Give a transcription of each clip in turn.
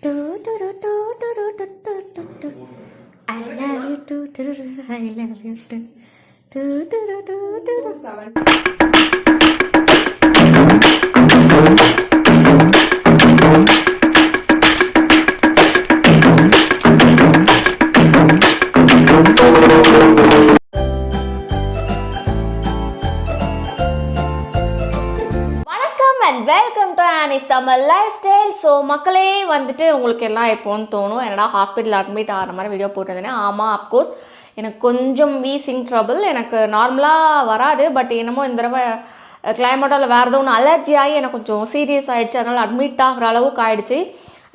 I love you too. I love you too. Welcome to anistamillifestyle. So மக்களே வந்துட்டு உங்களுக்கு எல்லாம் எப்போன்னு தோணும், என்னடா ஹாஸ்பிட்டல் அட்மிட் ஆகிற மாதிரி வீடியோ போட்டிருந்தேன். ஆமாம், அஃப்கோர்ஸ் எனக்கு கொஞ்சம் வீசிங் ட்ரபிள். எனக்கு நார்மலாக வராது, பட் என்னமோ இந்த தடவை கிளைமேட்டில் வேறு ஏதோ ஒன்று அலர்ஜி ஆகி எனக்கு கொஞ்சம் சீரியஸ் ஆகிடுச்சு. அதனால் அட்மிட் ஆகிற அளவுக்கு ஆகிடுச்சு.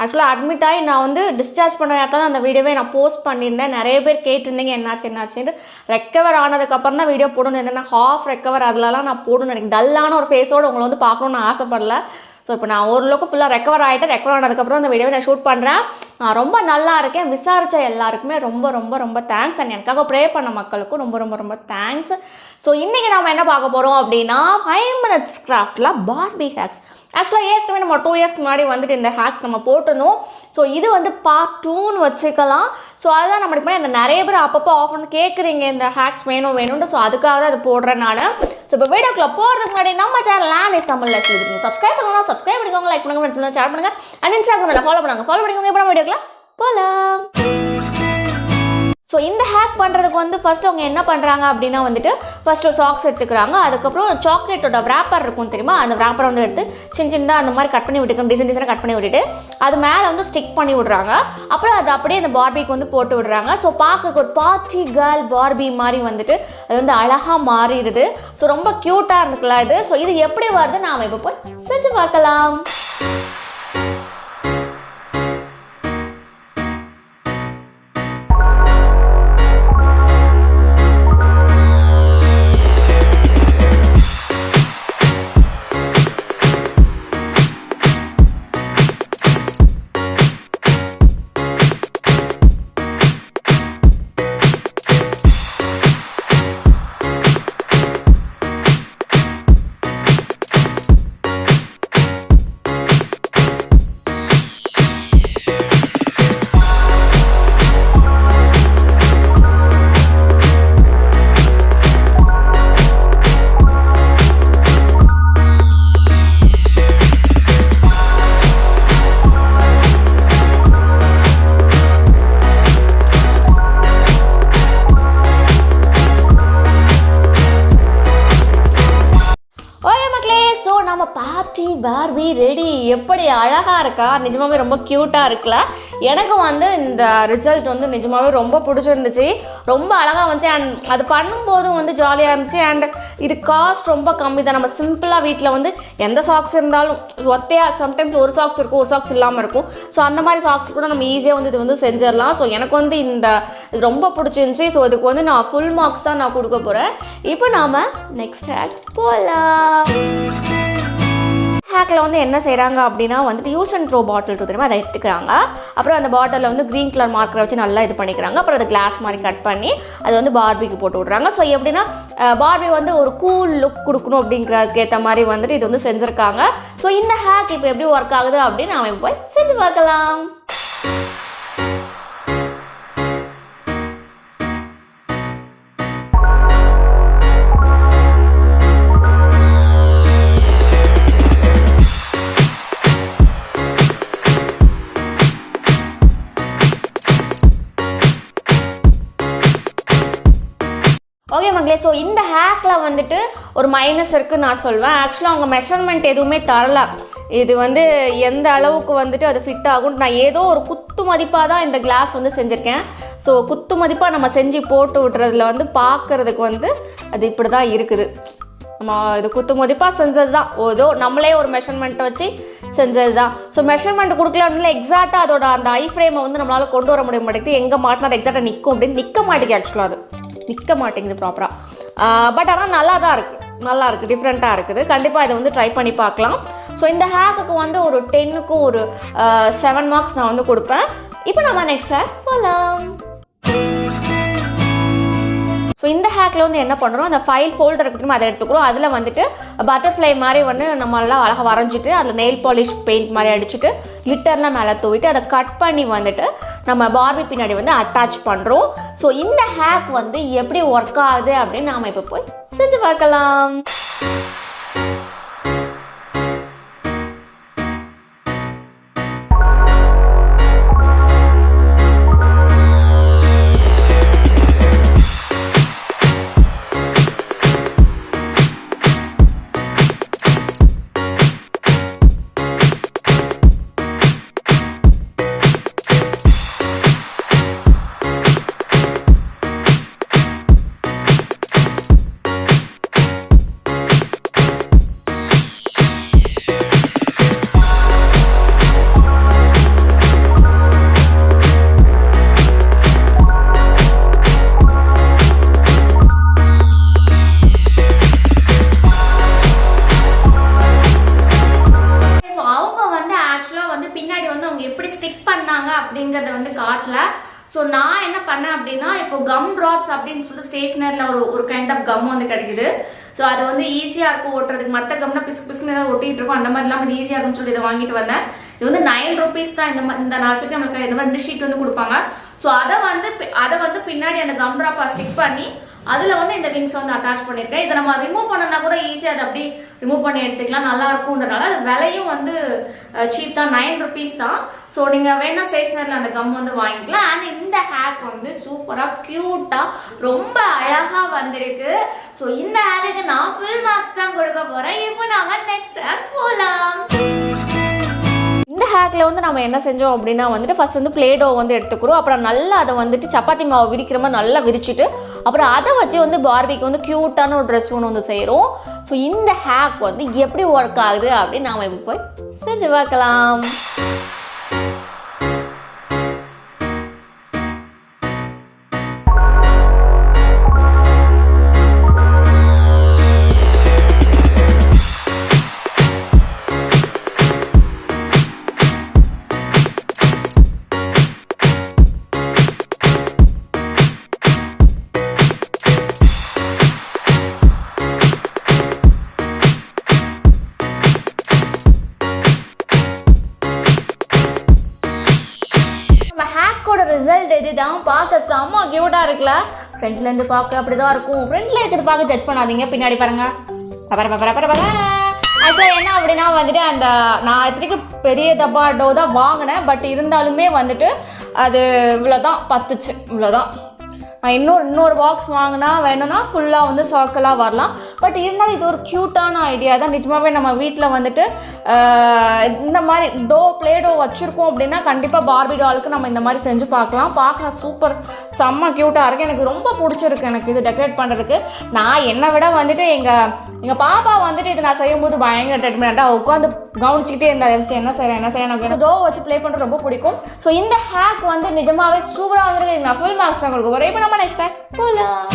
ஆக்சுவலாக அட்மிட் ஆகி நான் வந்து டிஸ்சார்ஜ் பண்ணுற நேரத்தில் அந்த வீடியோவே நான் போஸ்ட் பண்ணியிருந்தேன். நிறைய பேர் கேட்டிருந்தீங்க என்னாச்சுன்னு. ரெக்கவர் ஆனதுக்கப்புறம் தான் வீடியோ போடணும் இருந்தேன். ஹாஃப் ரெக்கவர் அதிலலாம் நான் போடணும்னு எனக்கு டல்லான ஒரு ஃபேஸோடு உங்களை வந்து பார்க்கணுன்னு ஆசைப்படல. ஸோ இப்போ நான் ஓரளவுக்கு ஃபுல்லாக ரெக்கவர் ஆகிட்டேன். ரெக்கவர் ஆனதுக்கப்புறம் அந்த வீடியோவை நான் ஷூட் பண்ணுறேன். நான் ரொம்ப நல்லா இருக்கேன். விசாரித்த எல்லாருக்குமே ரொம்ப ரொம்ப ரொம்ப தேங்க்ஸ். அண்ட் எனக்காக ப்ரே பண்ண மக்களுக்கும் ரொம்ப ரொம்ப ரொம்ப தேங்க்ஸ். ஸோ இன்றைக்கி நம்ம என்ன பார்க்க போகிறோம் அப்படின்னா 5 minutes கிராஃப்டில் பார்பி ஹேக்ஸ். ஆக்சுவலாக ஏற்கனவே நம்ம 2 years முன்னாடி வந்துட்டு இந்த ஹேக்ஸ் நம்ம போட்டிருந்தோம். ஸோ இது வந்து பார்ட் 2ன்னு வச்சுக்கலாம். ஸோ அதுதான் நம்ம பண்ணி அந்த நிறைய பேர் அப்பப்போ ஆஃப் பண்ணி கேட்குறீங்க இந்த ஹேக்ஸ் வேணும்னு. ஸோ அதுக்காக தான் அது போடுறேன் நான். ஸோ இப்போ வீடியோக்குள்ள போகிறதுக்கு முன்னாடி நம்ம சேனல் anistamillifestyle சப்ஸ்கிரைப் பண்ணலாம். சப்ஸ்கிரைப் பண்ணிக்கோங்க, லைக் பண்ணுங்க, ஃப்ரெண்ட்ஸ் ஷேர் பண்ணுங்க. அண்ட் இன்ஸ்டாகிராமில் ஃபாலோ பண்ணிக்கோங்க. இப்போ நம்ம வீடியோக்குள்ள போகலாம். ஸோ இந்த ஹேக் பண்ணுறதுக்கு வந்து ஃபஸ்ட்டு அவங்க என்ன பண்ணுறாங்க அப்படின்னா வந்துட்டு ஃபஸ்ட்டு ஒரு சாக்ஸ் எடுத்துக்கிறாங்க. அதுக்கப்புறம் சாக்லேட்டோட ரேப்பர் இருக்கும் தெரியுமா, அந்த ரேப்பரை வந்து எடுத்து சின்னதாக அந்த மாதிரி கட் பண்ணி விட்டுக்கணும், டிசைனாக கட் பண்ணி விட்டுட்டு அது மேலே வந்து ஸ்டிக் பண்ணி விடுறாங்க. அப்புறம் அது அப்படியே அந்த பார்பிக்கு வந்து போட்டு விடுறாங்க. ஸோ பார்க்குறக்கு ஒரு பார்ட்டி கேர்ள் பார்பி மாதிரி வந்துட்டு அது வந்து அழகாக மாறிடுது. ஸோ ரொம்ப க்யூட்டாக இருந்துக்கலாம் இது. ஸோ இது எப்படி வருது நாம் இப்போ போய் செஞ்சு பார்க்கலாம். Party Barbie ready. எப்படி அழகாக இருக்கா, நிஜமாகவே ரொம்ப க்யூட்டாக இருக்குல்ல. எனக்கு வந்து இந்த ரிசல்ட் வந்து நிஜமாகவே ரொம்ப பிடிச்சிருந்துச்சு. ரொம்ப அழகாக வந்துச்சு. அண்ட் அது பண்ணும்போதும் வந்து ஜாலியாக இருந்துச்சு. அண்ட் இது காஸ்ட் ரொம்ப கம்மி தான். நம்ம சிம்பிளாக வீட்டில் வந்து எந்த சாக்ஸ் இருந்தாலும் ஒத்தையாக சம்டைம்ஸ் ஒரு சாக்ஸ் இருக்கும், ஒரு சாக்ஸ் இல்லாமல் இருக்கும். ஸோ அந்த மாதிரி சாக்ஸ் கூட நம்ம ஈஸியாக வந்து இது வந்து செஞ்சிடலாம். ஸோ எனக்கு வந்து இது ரொம்ப பிடிச்சிருந்துச்சி. ஸோ இதுக்கு வந்து நான் ஃபுல் மார்க்ஸ் தான் நான் கொடுக்க போகிறேன். இப்போ நாம் நெக்ஸ்ட் ஹேக் போகலாம். ஹேக்கில் வந்து என்ன செய்கிறாங்க அப்படின்னா வந்துட்டு யூஸ் அண்ட் த்ரோ பாட்டில் தெரியுமா, அதை எடுத்துக்கிறாங்க. அப்புறம் அந்த பாட்டிலில் வந்து க்ரீன் கலர் மார்க்கரை வச்சு நல்லா இது பண்ணிக்கிறாங்க. அப்புறம் அது கிளாஸ் மாதிரி கட் பண்ணி அது வந்து பார்பிக்கு போட்டு விட்றாங்க. ஸோ எப்படின்னா பார்பி வந்து ஒரு கூல் லுக் கொடுக்கணும் அப்படிங்கிறதுக்கு ஏற்ற மாதிரி வந்துட்டு இது வந்து செஞ்சுருக்காங்க. ஸோ இந்த ஹேக் இப்போ எப்படி ஒர்க் ஆகுது அப்படின்னு நாம போய் செஞ்சு பார்க்கலாம். ஓகே மக்களே, ஸோ இந்த ஹேக்கில் வந்துட்டு ஒரு மைனஸ் இருக்குதுன்னு நான் சொல்வேன். ஆக்சுவலாக அவங்க மெஷர்மெண்ட் எதுவுமே தரல. இது வந்து எந்த அளவுக்கு வந்துட்டு அது ஃபிட் ஆகும். நான் ஏதோ ஒரு குத்து மதிப்பாக தான் இந்த கிளாஸ் வந்து செஞ்சுருக்கேன். ஸோ குத்து மதிப்பாக நம்ம செஞ்சு போட்டு விட்றதுல வந்து பார்க்குறதுக்கு வந்து அது இப்படி தான் இருக்குது. நம்ம இது குத்து மதிப்பாக செஞ்சது தான், ஏதோ நம்மளே ஒரு மெஷர்மெண்ட்டை வச்சு செஞ்சது தான். ஸோ மெஷர்மெண்ட் கொடுக்கல அப்படின்னா எக்ஸாக்டாக அதோட அந்த ஐ ஃப்ரேமை வந்து நம்மளால் கொண்டு வர முடிய மாட்டேங்குது. எங்கே மாட்டினா அது எக்ஸாக்டாக நிற்கும் அப்படின்னு நிற்க மாட்டேங்குது. ஆக்சுவலாக அது நிற்க மாட்டேங்குது ப்ராப்பராக. பட் ஆனால் நல்லா தான் இருக்குது, டிஃப்ரெண்ட்டாக இருக்குது. கண்டிப்பாக இதை வந்து ட்ரை பண்ணி பார்க்கலாம். ஸோ இந்த ஹேக்குக்கு வந்து ஒரு 10க்கு ஒரு 7 மார்க்ஸ் நான் வந்து கொடுப்பேன். இப்போ நம்ம நெக்ஸ்ட் ஹேக் போகலாம். ஸோ இந்த ஹேக்கில் வந்து என்ன பண்ணுறோம், அந்த ஃபைல் ஃபோல்டர் இருக்குன்னு அதை எடுத்துக்கிறோம். அதில் வந்துட்டு பட்டர்ஃப்ளை மாதிரி வந்து நம்ம எல்லாம் அழகாக வரைஞ்சிட்டு அதில் நெயில் பாலிஷ் பெயிண்ட் மாதிரி அடிச்சுட்டு கிளிட்டர்லாம் மேலே தூவிட்டு அதை கட் பண்ணி வந்துட்டு நம்ம பார்பி பின்னாடி வந்து அட்டாச் பண்ணுறோம். ஸோ இந்த ஹேக் வந்து எப்படி ஒர்க் ஆகுது அப்படின்னு நாம் இப்போ போய் செஞ்சு பார்க்கலாம். அப்படிங்கிறத வந்து காட்டல. ஸோ நான் என்ன பண்ணேன் அப்படின்னா, இப்போ கம் ட்ராப்ஸ் அப்படின்னு சொல்லிட்டு ஸ்டேஷனரியில் ஒரு கைண்ட் ஆஃப் கம் வந்து கிடைக்குது. ஸோ அது வந்து ஈஸியாக இருக்கும் ஓட்டுறதுக்கு. மற்ற கம்னா பிசு பிசுன்னு ஏதாவது ஒட்டிகிட்டு இருக்கும், அந்த மாதிரிலாம் வந்து ஈஸியாக இருக்கும்னு சொல்லி இதை வாங்கிட்டு வந்தேன். இது வந்து 9 rupees தான். இந்த 4 சட்னி நம்மளுக்கு இந்த மாதிரி 2 ஷீட் வந்து கொடுப்பாங்க. ஸோ அதை வந்து பின்னாடி அந்த கம் ட்ராப்பை ஸ்டிக் பண்ணி அதில் வந்து இந்த விங்ஸ் வந்து அட்டாச் பண்ணியிருக்கேன். இதை நம்ம ரிமூவ் பண்ணனா கூட ஈஸியாக அதை அப்படி ரிமூவ் பண்ணி எடுத்துக்கலாம், நல்லா இருக்கும்ன்றனால. அது விலையும் வந்து சீப் தான், 9 rupees தான். ஸோ நீங்கள் வேணா ஸ்டேஷனரியில் அந்த கம் வந்து வாங்கிக்கலாம். அண்ட் இந்த ஹேக் வந்து சூப்பராக க்யூட்டாக ரொம்ப அழகாக வந்திருக்கு. ஸோ இந்த ஹேக்கு நான் ஃபுல் மார்க்ஸ் தான் கொடுக்க போகிறேன். இப்போ நாங்கள் நெக்ஸ்ட் ஹேக் போகலாம். இந்த ஹேக்கில் வந்து நம்ம என்ன செஞ்சோம் அப்படின்னா வந்துட்டு ஃபர்ஸ்ட் வந்து பிளேடோ வந்து எடுத்துக்கிறோம். அப்புறம் நல்லா அதை வந்துட்டு சப்பாத்தி மாவு விரிக்கிற மாதிரி நல்லா விரிச்சிட்டு அப்புறம் அதை வச்சு வந்து பார்பிக்கு வந்து க்யூட்டான ஒரு ட்ரெஸ் ஒன்று வந்து செய்கிறோம். ஸோ இந்த ஹேக் வந்து எப்படி ஒர்க் ஆகுது அப்படின்னு நாம் இப்போ போய் செஞ்சு பார்க்கலாம். ரிசல்ட் இதுதான். பார்க்க செம்ம க்யூட்டாக இருக்குல்ல. ஃப்ரண்ட்லேருந்து பார்க்க அப்படி தான் இருக்கும். ஃப்ரண்ட்டில் இருக்கிறது பார்க்க ஜட்ஜ் பண்ணாதீங்க, பின்னாடி பாருங்க. ஆக்சுவலாக என்ன அப்படின்னா வந்துட்டு அந்த நான் இத்தனைக்கு பெரிய டப்பாட்டோ தான் வாங்கினேன். பட் இருந்தாலுமே வந்துட்டு அது இவ்வளோதான் பத்துச்சு, இவ்வளோதான். நான் இன்னொரு பாக்ஸ் வாங்கினா வேணும்னா ஃபுல்லாக வந்து சர்க்கிளாக வரலாம். பட் இருந்தாலும் இது ஒரு க்யூட்டான ஐடியா தான். நிஜமாகவே நம்ம வீட்டில் வந்துட்டு இந்த மாதிரி பிளேடோ வச்சுருக்கோம் அப்படின்னா கண்டிப்பாக பார்பி டாலுக்கு நம்ம இந்த மாதிரி செஞ்சு பார்க்கலாம். சூப்பர் செம்ம க்யூட்டாக இருக்குது. எனக்கு ரொம்ப பிடிச்சிருக்கு எனக்கு இது டெக்கரேட் பண்ணுறதுக்கு. நான் என்னை விட வந்துட்டு எங்கள் பாப்பா வந்துட்டு இது நான் செய்யும்போது பயங்கர என்டர்டைன்மெண்ட்டாக உட்காந்து கவனிச்சிக்கிட்டே இருந்தால் என்ன செய்கிறேன் எனக்கு டோ வச்சு ப்ளே பண்ணுறது ரொம்ப பிடிக்கும். ஸோ இந்த ஹேக் வந்து நிஜமாகவே சூப்பராக வந்துருக்கு. இது நான் ஃபுல் மார்க்ஸ் தான் கொடுக்க போகிறேன். இப்போ நம்ம நெக்ஸ்ட் ஹேக் போகலாம்.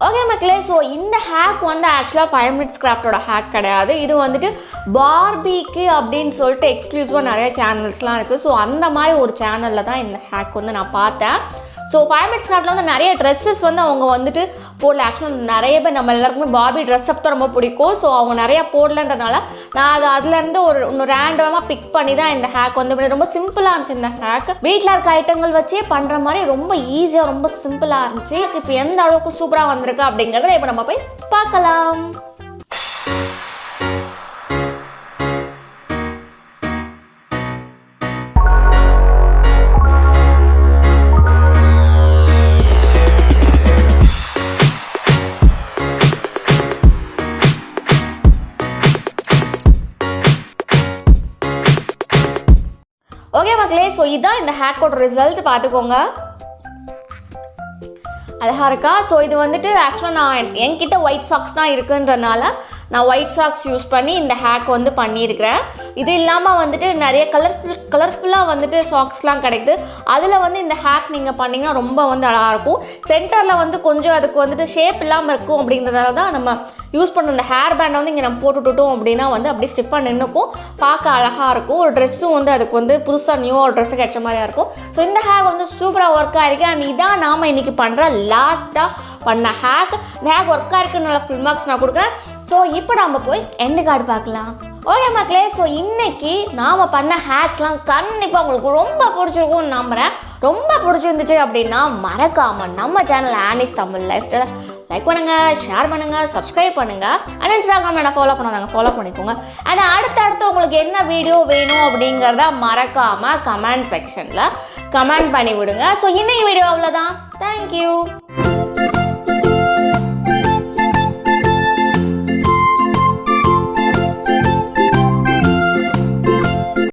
ஓகே மக்களே, ஸோ இந்த ஹேக் வந்து ஆக்சுவலாக 5 minutes கிராஃப்டோட ஹேக் கிடையாது. இது வந்துட்டு பார்பிக்கு அப்படின்னு சொல்லிட்டு எக்ஸ்க்ளூசிவாக நிறைய சேனல்ஸ்லாம் இருக்குது. ஸோ அந்த மாதிரி ஒரு சேனலில் தான் இந்த ஹேக் வந்து நான் பார்த்தேன். ஸோ 5 minutes கிராஃப்டில் வந்து நிறைய ட்ரெஸ்ஸஸ் வந்து அவங்க வந்துட்டு போடல. ஆக்சுவலாக நிறைய பேர் நம்ம எல்லாருக்குமே பார்பி ட்ரெஸ் அப் தான் ரொம்ப பிடிக்கும். ஸோ அவங்க நிறையா போடலன்றதுனால நான் அதுலேருந்து இன்னும் ரேண்டமாக பிக் பண்ணி தான் இந்த ஹேக் வந்து ரொம்ப சிம்பிளாக இருந்துச்சு. இந்த ஹேக் வீட்டில் இருக்க ஐட்டங்கள் வச்சே பண்ணுற மாதிரி ரொம்ப ஈஸியாக ரொம்ப சிம்பிளாக இருந்துச்சு. இப்போ எந்த அளவுக்கு சூப்பராக வந்திருக்கு அப்படிங்கிறத இப்போ நம்ம போய் பார்க்கலாம். ஓகே மக்களே, ஸோ இதுதான் இந்த ஹேக்கோட ரிசல்ட். பார்த்துக்கோங்க, அழகாக இருக்கா. ஸோ இது வந்துட்டு ஆக்சுவலாக நான் என்கிட்ட ஒயிட் சாக்ஸ் தான் இருக்குன்றனால நான் ஒயிட் சாக்ஸ் யூஸ் பண்ணி இந்த ஹேக் வந்து பண்ணியிருக்கிறேன். இது இல்லாமல் வந்துட்டு நிறைய கலர்ஃபுல்லாக வந்துட்டு சாக்ஸ்லாம் கிடைக்குது. அதில் வந்து இந்த ஹேக் நீங்கள் பண்ணிங்கன்னா ரொம்ப வந்து அழகாக இருக்கும். சென்டரில் வந்து கொஞ்சம் அதுக்கு வந்துட்டு ஷேப் இல்லாமல் இருக்கும். அப்படிங்கிறதால தான் நம்ம யூஸ் பண்ணுற இந்த ஹேர் பேண்டை வந்து இங்கே நம்ம போட்டுவிட்டோம் அப்படின்னா வந்து அப்படியே ஸ்டிஃபாக நின்றுக்கும், பார்க்க அழகாக இருக்கும். ஒரு ட்ரெஸ்ஸும் வந்து அதுக்கு வந்து புதுசாக நியூவாக ஒரு ட்ரெஸ்ஸுக்கு ஏற்ற மாதிரியாக இருக்கும். ஸோ இந்த ஹேக் வந்து சூப்பராக ஒர்க் ஆகிருக்கு. அண்ட் இதான் நாம் இன்றைக்கி பண்ணுற லாஸ்ட்டாக பண்ண ஹேக். இந்த ஹேக் ஒர்க் ஆகிருக்குன்னு நல்லா ஃபுல் மார்க்ஸ் நான் கொடுக்குறேன். ஸோ இப்போ நம்ம போய் எண்டு கார்டு பார்க்கலாம். ஓகே மக்களே, ஸோ இன்றைக்கி நாம் பண்ண ஹேக்ஸ்லாம் கண்டிப்பாக உங்களுக்கு ரொம்ப பிடிச்சிருக்கும்னு நம்புகிறேன். ரொம்ப பிடிச்சிருந்துச்சு அப்படின்னா மறக்காமல் நம்ம சேனல் ஆனிஸ் தமிழ் லைஃப் ஸ்டைலை லைக் பண்ணுங்கள், ஷேர் பண்ணுங்கள், சப்ஸ்கிரைப் பண்ணுங்கள். அண்ட் இன்ஸ்டாகிராமில் என்ன ஃபாலோ பண்ணாங்க ஃபாலோ பண்ணிக்கோங்க. அண்ட் அடுத்தடுத்து உங்களுக்கு என்ன வீடியோ வேணும் அப்படிங்கிறத மறக்காமல் கமெண்ட் செக்ஷனில் கமெண்ட் பண்ணி விடுங்க. ஸோ இன்னைக்கு வீடியோ அவ்வளோதான். தேங்க்யூ.